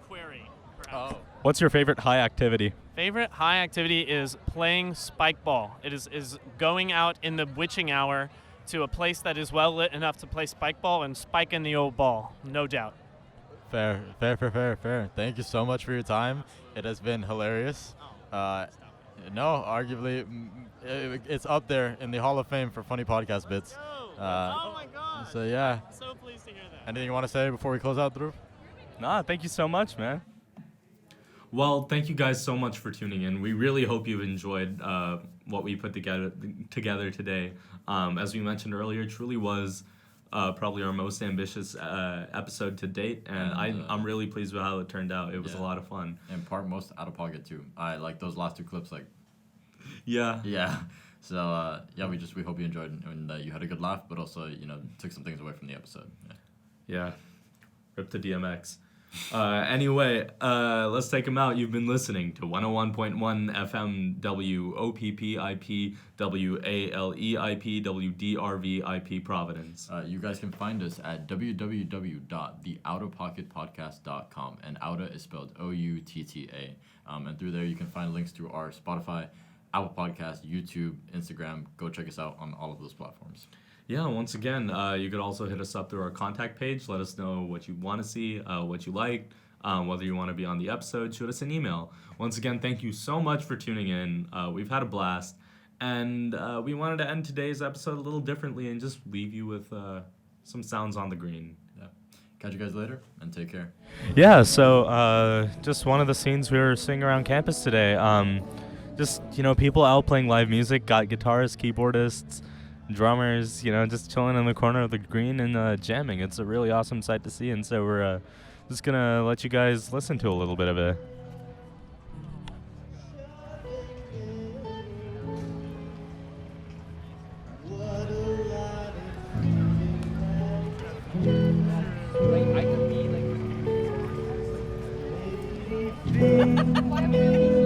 Speaker 11: query, perhaps.
Speaker 6: Oh.
Speaker 1: What's your favorite high activity?
Speaker 11: Favorite high activity is playing spike ball. It is going out in the witching hour to a place that is well lit enough to play spike ball and spike in the old ball, no doubt.
Speaker 6: Fair. Thank you so much for your time. It has been hilarious. No, arguably, it's up there in the Hall of Fame for funny podcast bits.
Speaker 11: Oh my God!
Speaker 6: So yeah.
Speaker 11: I'm so pleased to hear that.
Speaker 6: Anything you want to say before we close out, Dhruv?
Speaker 1: Nah, thank you so much, man. Well, thank you guys so much for tuning in. We really hope you've enjoyed what we put together today. As we mentioned earlier, it truly was probably our most ambitious episode to date, and I'm really pleased with how it turned out. It was a lot of fun.
Speaker 2: In part, most out of pocket too. I like those last two clips.
Speaker 1: Yeah.
Speaker 2: So we hope you enjoyed and that you had a good laugh, but also took some things away from the episode.
Speaker 1: Yeah. Rip to DMX. Anyway, let's take them out. You've been listening to 101.1 FM WOPPIP WALEIP WDRVIP Providence.
Speaker 2: You guys can find us at www.theoutapocketpodcast.com, and Outta is spelled OUTTA. And through there you can find links to our Spotify, Apple Podcast, YouTube, Instagram. Go check us out on all of those platforms.
Speaker 1: Yeah, once again, you could also hit us up through our contact page. Let us know what you want to see, what you liked, whether you want to be on the episode. Shoot us an email. Once again, thank you so much for tuning in. We've had a blast. And we wanted to end today's episode a little differently and just leave you with some sounds on the green.
Speaker 2: Yeah. Catch you guys later, and take care.
Speaker 1: Yeah, so just one of the scenes we were seeing around campus today. Just, people out playing live music, got guitarists, keyboardists, drummers, just chilling in the corner of the green and jamming. It's a really awesome sight to see, and so we're just gonna let you guys listen to a little bit of it.
Speaker 10: Why am I